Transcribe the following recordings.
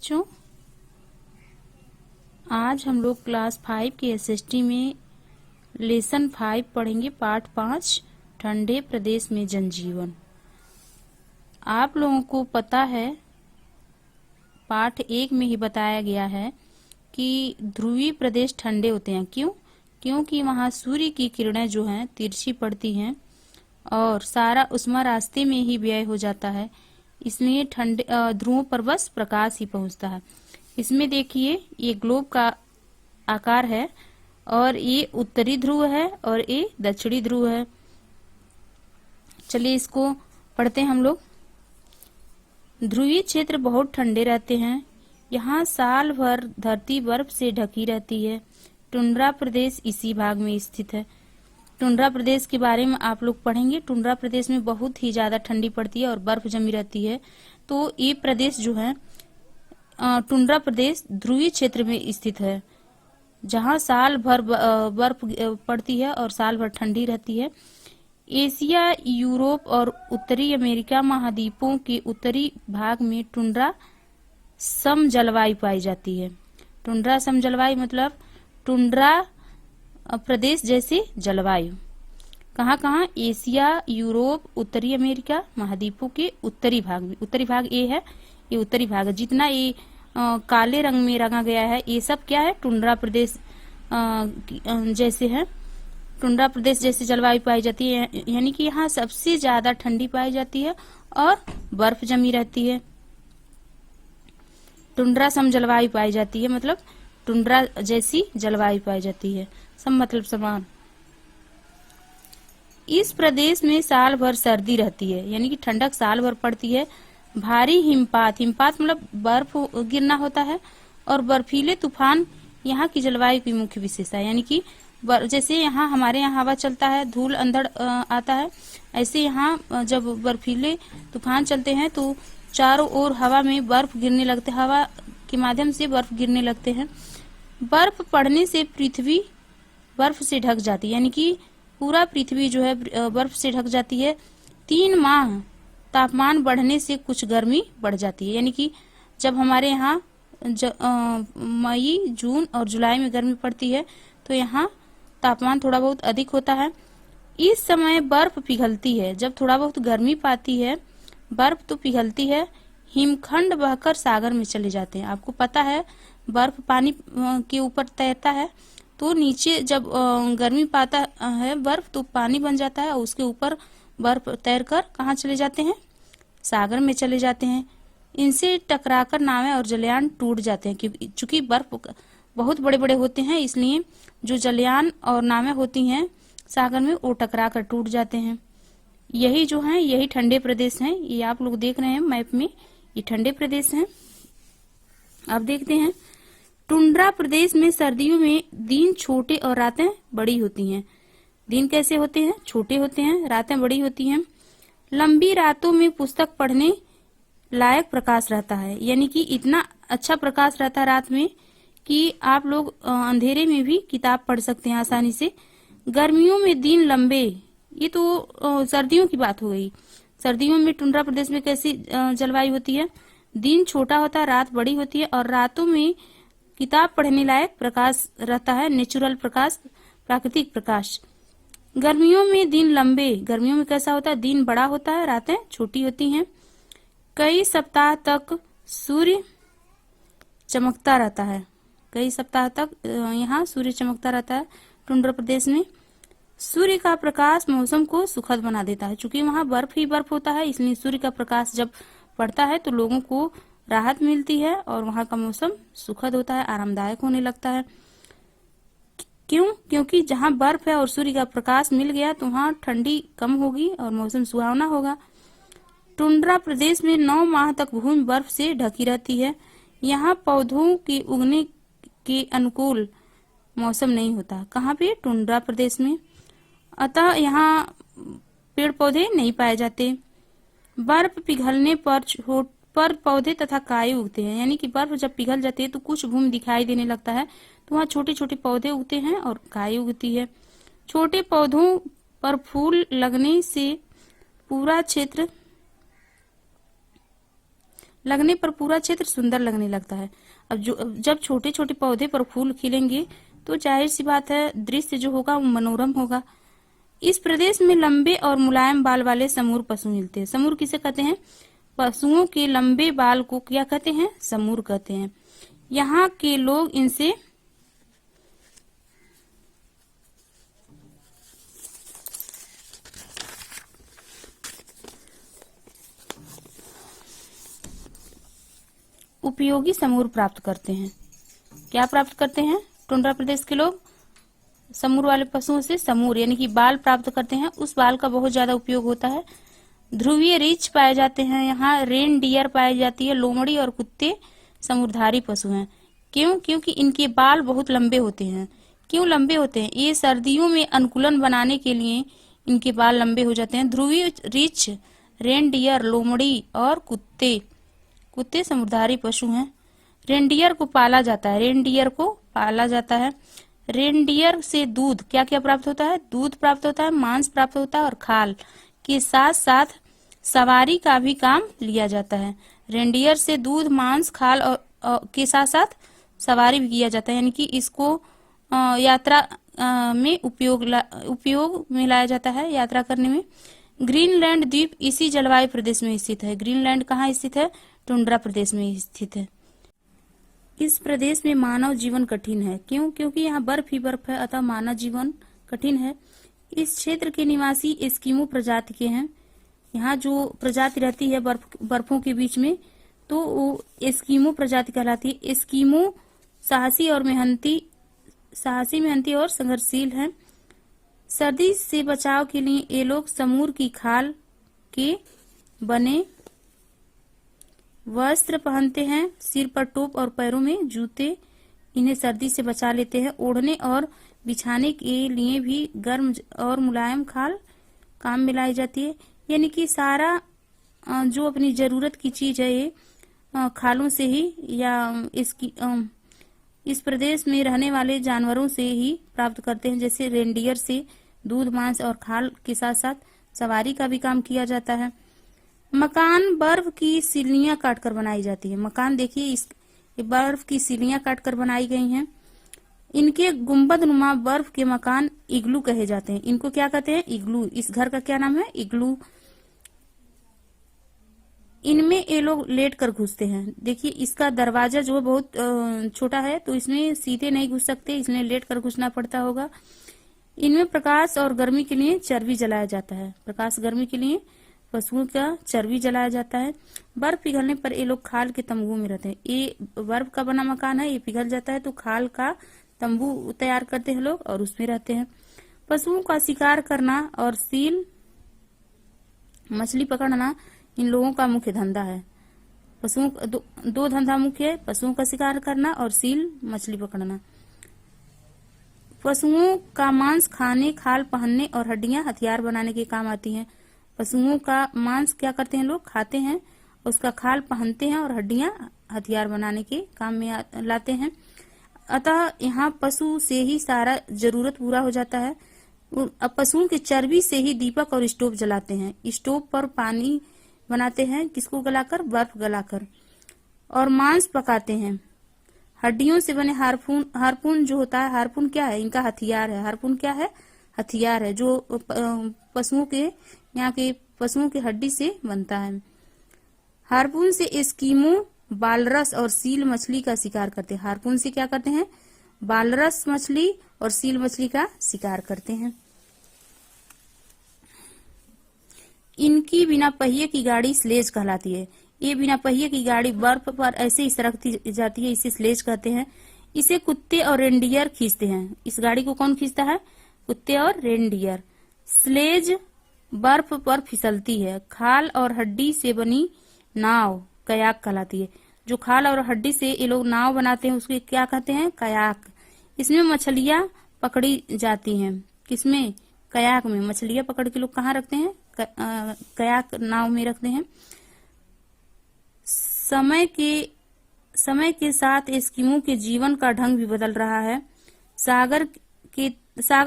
बच्चों, आज हम लोग क्लास 5 के एसएसटी में लेसन 5 पढ़ेंगे। पाठ 5 ठंडे प्रदेश में जनजीवन। आप लोगों को पता है पाठ 1 में ही बताया गया है कि ध्रुवीय प्रदेश ठंडे होते हैं। क्यों? क्योंकि वहाँ सूर्य की किरणें जो हैं तिरछी पड़ती हैं और सारा उष्मा रास्ते में ही व्यय हो जाता है, इसलिए ठंडे ध्रुवों पर बस प्रकाश ही पहुंचता है। इसमें देखिए, ये ग्लोब का आकार है और ये उत्तरी ध्रुव है और ये दक्षिणी ध्रुव है। चलिए इसको पढ़ते हैं हम लोग। ध्रुवीय क्षेत्र बहुत ठंडे रहते हैं। यहाँ साल भर धरती बर्फ से ढकी रहती है। टुंड्रा प्रदेश इसी भाग में स्थित है। टुंड्रा प्रदेश के बारे में आप लोग पढ़ेंगे। टुंड्रा प्रदेश में बहुत ही ज्यादा ठंडी पड़ती है और बर्फ जमी रहती है। तो ये प्रदेश जो है टुंड्रा प्रदेश ध्रुवीय क्षेत्र में स्थित है, जहाँ साल भर बर्फ पड़ती है और साल भर ठंडी रहती है। एशिया, यूरोप और उत्तरी अमेरिका महाद्वीपों के उत्तरी भाग में टुंड्रा सम जलवायु पाई जाती है। टुंड्रा सम जलवायु मतलब टुंड्रा प्रदेश जैसे जलवायु। कहाँ कहाँ? एशिया, यूरोप, उत्तरी अमेरिका महाद्वीपों के उत्तरी भाग में। उत्तरी भाग ये है, ये उत्तरी भाग है। जितना ये काले रंग में रंगा गया है ये सब क्या है? टुंड्रा प्रदेश जैसे है। टुंड्रा प्रदेश जैसी जलवायु पाई जाती है, यानी कि यहाँ सबसे ज्यादा ठंडी पाई जाती है और बर्फ जमी रहती है। टुंड्रा सम जलवायु पाई जाती है, मतलब टुंड्रा जैसी जलवायु पाई जाती है। सम मतलब समान। इस प्रदेश में साल भर सर्दी रहती है, यानी कि ठंडक साल भर पड़ती है। भारी हिमपात, हिमपात मतलब बर्फ गिरना होता है, और बर्फीले तूफान यहाँ की जलवायु की मुख्य विशेषता है। यानी कि जैसे यहाँ हमारे यहाँ हवा चलता है, धूल अंधड़ आता है, ऐसे यहाँ जब बर्फीले तूफान चलते हैं तो चारों ओर हवा में बर्फ गिरने लगते, हवा के माध्यम से बर्फ गिरने लगते हैं। बर्फ पड़ने से पृथ्वी बर्फ से ढक जाती है, यानी कि पूरा पृथ्वी जो है बर्फ से ढक जाती है। 3 माह तापमान बढ़ने से कुछ गर्मी बढ़ जाती है, यानी कि जब हमारे यहाँ मई, जून और जुलाई में गर्मी पड़ती है तो यहाँ तापमान थोड़ा बहुत अधिक होता है। इस समय बर्फ पिघलती है। जब थोड़ा बहुत गर्मी पाती है बर्फ तो पिघलती है। हिमखंड बहकर सागर में चले जाते हैं। आपको पता है बर्फ पानी के ऊपर तैरता है, तो नीचे जब गर्मी पाता है बर्फ तो पानी बन जाता है और उसके ऊपर बर्फ तैरकर कहाँ चले जाते हैं? सागर में चले जाते हैं। इनसे टकराकर नावें और जलयान टूट जाते हैं। चूंकि बर्फ बहुत बड़े बड़े होते हैं, इसलिए जो जलयान और नावें होती हैं सागर में वो टकराकर टूट जाते हैं। यही जो है यही ठंडे प्रदेश हैं। ये आप लोग देख रहे हैं मैप में, ये ठंडे प्रदेश हैं। अब देखते हैं, टुंड्रा प्रदेश में सर्दियों में दिन छोटे और रातें बड़ी होती हैं। दिन कैसे होते हैं? छोटे होते हैं, रातें बड़ी होती हैं। लंबी रातों में पुस्तक पढ़ने लायक प्रकाश रहता है, यानी कि इतना अच्छा प्रकाश रहता है रात में कि आप लोग अंधेरे में भी किताब पढ़ सकते हैं आसानी से। गर्मियों में दिन लंबे, ये तो सर्दियों की बात हो गई। सर्दियों में टुंड्रा प्रदेश में कैसी जलवायु होती है? दिन छोटा होता है, रात बड़ी होती है और रातों में किताब पढ़ने लायक प्रकाश रहता है, नेचुरल प्रकाश, प्राकृतिक प्रकाश। गर्मियों में दिन लंबे, गर्मियों में कैसा होता है? दिन बड़ा होता है, रातें छोटी होती हैं। कई सप्ताह तक सूर्य चमकता रहता है। कई सप्ताह तक यहाँ सूर्य चमकता रहता है टुंड्रा प्रदेश में। सूर्य का प्रकाश मौसम को सुखद बना देता है। चूंकि वहाँ बर्फ ही बर्फ होता है, इसलिए सूर्य का प्रकाश जब पड़ता है तो लोगों को राहत मिलती है और वहाँ का मौसम सुखद होता है, आरामदायक होने लगता है। क्यों? क्योंकि जहाँ बर्फ है और सूर्य का प्रकाश मिल गया तो वहाँ ठंडी कम होगी और मौसम सुहावना होगा। टुंड्रा प्रदेश में 9 माह तक भूमि बर्फ से ढकी रहती है। यहाँ पौधों के उगने के अनुकूल मौसम नहीं होता। कहाँ पे? टुंड्रा प्रदेश में। अतः यहाँ पेड़ पौधे नहीं पाए जाते। बर्फ पिघलने पर पौधे तथा काई उगते हैं, यानी कि बर्फ जब पिघल जाती है तो कुछ भूमि दिखाई देने लगता है, तो वहाँ छोटे छोटे पौधे उगते हैं और काई उगती है। छोटे पौधों पर फूल लगने से पूरा क्षेत्र लगने पर पूरा क्षेत्र सुंदर लगने लगता है। अब जब छोटे छोटे पौधे पर फूल खिलेंगे तो जाहिर सी बात है दृश्य जो होगा वो मनोरम होगा। इस प्रदेश में लंबे और मुलायम बाल वाले समूर पशु मिलते हैं। समूर किसे कहते हैं? पशुओं के लंबे बाल को क्या कहते हैं? समूर कहते हैं। यहाँ के लोग इनसे उपयोगी समूर प्राप्त करते हैं। क्या प्राप्त करते हैं? टुंड्रा प्रदेश के लोग समूर वाले पशुओं से समूर यानी कि बाल प्राप्त करते हैं। उस बाल का बहुत ज्यादा उपयोग होता है। ध्रुवीय रीछ पाए जाते हैं यहाँ, रेन डियर पाई जाती है, लोमड़ी और कुत्ते समूरधारी पशु हैं। क्यों? क्योंकि इनके बाल बहुत लंबे होते हैं। क्यों लंबे होते हैं? ये सर्दियों में अनुकूलन बनाने के लिए इनके बाल लंबे हो जाते हैं। ध्रुवीय रीछ, रेन डियर, लोमड़ी और कुत्ते समूरधारी पशु हैं। रेनडियर को पाला जाता है। रेनडियर को पाला जाता है। रेनडियर से दूध क्या क्या प्राप्त होता है? दूध प्राप्त होता है, मांस प्राप्त होता है और खाल के साथ साथ सवारी का भी काम लिया जाता है। रेनडियर से दूध, मांस, खाल और के साथ साथ सवारी भी किया जाता है, यानी कि इसको यात्रा में उपयोग में लाया जाता है, यात्रा करने में। ग्रीनलैंड द्वीप इसी जलवायु प्रदेश में स्थित है। ग्रीनलैंड कहाँ स्थित है? टुंड्रा प्रदेश में स्थित है। इस प्रदेश में मानव जीवन कठिन है। क्यों? क्योंकि यहाँ बर्फ ही बर्फ है, अतः मानव जीवन कठिन है। इस क्षेत्र के निवासी एस्किमो प्रजाति के हैं। यहाँ जो प्रजाति रहती है बर्फों के बीच में, तो वो एस्किमो प्रजाति कहलाती है। एस्किमो साहसी मेहनती और संघर्षशील हैं। सर्दी से बचाव के लिए ये लोग समूर की खाल के बने वस्त्र पहनते हैं। सिर पर टोप और पैरों में जूते इन्हें सर्दी से बचा लेते हैं। ओढ़ने और बिछाने के लिए भी गर्म और मुलायम खाल काम में लाई जाती है। यानी कि सारा जो अपनी जरूरत की चीज है ये खालों से ही या इस प्रदेश में रहने वाले जानवरों से ही प्राप्त करते हैं। जैसे रेनडियर से दूध, मांस और खाल के साथ साथ सवारी का भी काम किया जाता है। मकान बर्फ की सिल्लियां काटकर बनाई जाती है। मकान देखिए, इस बर्फ की सिल्लियां काटकर बनाई गई हैं। इनके गुंबद नुमा बर्फ के मकान इग्लू कहे जाते हैं। इनको क्या कहते हैं? इग्लू। इस घर का क्या नाम है? इग्लू। इनमें ये लोग लेट कर घुसते हैं। देखिए इसका दरवाजा जो है बहुत छोटा है, तो इसमें सीधे नहीं घुस सकते, इसलिए लेट कर घुसना पड़ता होगा। इनमें प्रकाश और गर्मी के लिए चर्बी जलाया जाता है। प्रकाश गर्मी के लिए पशुओं का चर्बी जलाया जाता है। बर्फ पिघलने पर ये लोग खाल के तंबू में रहते हैं। ये बर्फ का बना मकान है, ये पिघल जाता है तो खाल का तंबू तैयार करते हैं लोग और उसमें रहते हैं। पशुओं का शिकार करना और सील मछली पकड़ना इन लोगों का मुख्य धंधा है। पशुओं का दो धंधा मुख्य है, पशुओं का शिकार करना और सील मछली पकड़ना। पशुओं का मांस खाने, खाल पहनने और हड्डियां हथियार बनाने के काम आती हैं। पशुओं का मांस क्या करते हैं लोग? खाते हैं, उसका खाल पहनते हैं और हड्डियां हथियार बनाने के काम में लाते हैं। अतः यहाँ पशु से ही सारा जरूरत पूरा हो जाता है। पशुओं की चर्बी से ही दीपक और स्टोव जलाते हैं। स्टोव पर पानी बनाते हैं, किसको गलाकर? बर्फ गलाकर। और मांस पकाते हैं। हड्डियों से बने हारपून जो होता है, हारपून क्या है? इनका हथियार है। हारपून क्या है? हथियार है जो पशुओं के यहाँ के पशुओं की हड्डी से बनता है। हारपून से एस्किमो बालरस और सील मछली का शिकार करते हैं। हारपून से क्या करते हैं? बालरस मछली और सील मछली का शिकार करते हैं। इनकी बिना पहिए की गाड़ी स्लेज कहलाती है। ये बिना पहिए की गाड़ी बर्फ पर ऐसे ही सरकती जाती है, इसे स्लेज कहते हैं। इसे कुत्ते और रेनडियर खींचते हैं। इस गाड़ी को कौन खींचता है? कुत्ते और रेनडियर। स्लेज बर्फ पर फिसलती है। खाल और हड्डी से बनी नाव कयाक कहलाती है। जो खाल और हड्डी से ये लोग नाव बनाते हैं उसके क्या कहते हैं? कयाक। इसमें मछलियां पकड़ी जाती हैं। किसमें? कयाक में। मछलियां पकड़ के लोग कहाँ रखते हैं? कयाक नाव में रखते हैं। समय के साथ एस्किमो के जीवन का ढंग भी बदल रहा है। सागर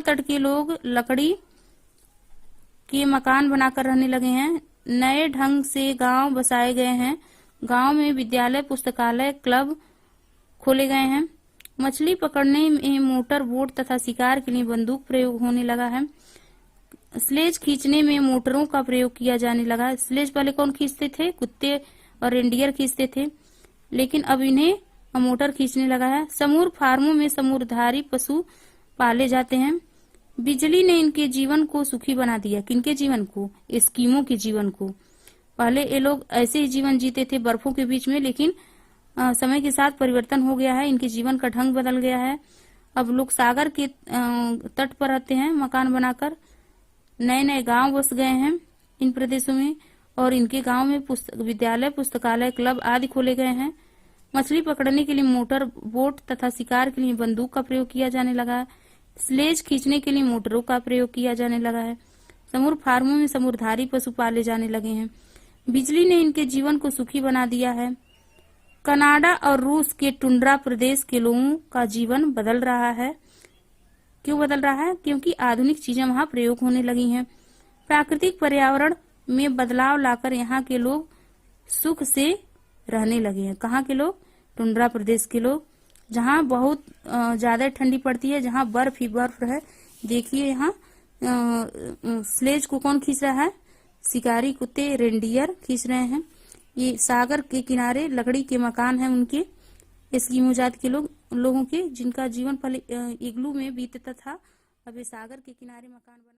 तट के लोग लकड़ी के मकान बनाकर रहने लगे हैं। नए ढंग से गांव बसाए गए हैं। गांव में विद्यालय, पुस्तकालय, क्लब खोले गए हैं। मछली पकड़ने में मोटर बोट तथा शिकार के लिए बंदूक प्रयोग होने लगा है। स्लेज खींचने में मोटरों का प्रयोग किया जाने लगा। स्लेज पहले कौन खींचते थे? कुत्ते और रेंडियर खींचते थे, लेकिन अब इन्हें मोटर खींचने लगा है। समूर फार्मों में समूरधारी पशु पाले जाते हैं। बिजली ने इनके जीवन को सुखी बना दिया। किनके जीवन को? एस्किमो के जीवन को। पहले ये लोग ऐसे ही जीवन जीते थे बर्फों के बीच में, लेकिन समय के साथ परिवर्तन हो गया है, इनके जीवन का ढंग बदल गया है। अब लोग सागर के तट पर रहते हैं मकान बनाकर। नए नए गांव बस गए हैं इन प्रदेशों में, और इनके गांव में विद्यालय, पुस्तकालय, क्लब आदि खोले गए हैं। मछली पकड़ने के लिए मोटर बोट तथा शिकार के लिए बंदूक का प्रयोग किया जाने लगा है। स्लेज खींचने के लिए मोटरों का प्रयोग किया जाने लगा है। समूर फार्मों में समूरधारी पशु पाले जाने लगे हैं। बिजली ने इनके जीवन को सुखी बना दिया है। कनाडा और रूस के टुंड्रा प्रदेश के लोगों का जीवन बदल रहा है। क्यों बदल रहा है? क्योंकि आधुनिक चीजें वहां प्रयोग होने लगी हैं। प्राकृतिक पर्यावरण में बदलाव लाकर यहाँ के लोग सुख से रहने लगे हैं। कहाँ के लोग? टुंड्रा प्रदेश के लोग, जहाँ बहुत ज्यादा ठंडी पड़ती है, जहाँ बर्फ ही बर्फ है। देखिए यहाँ स्लेज को कौन खींच रहा है? शिकारी कुत्ते, रेंडियर खींच रहे हैं। ये सागर के किनारे लकड़ी के मकान हैं उनके, एस्किमो जाति के लोगों के, जिनका जीवन पहले इग्लू में बीतता था, अब ये सागर के किनारे मकान बना।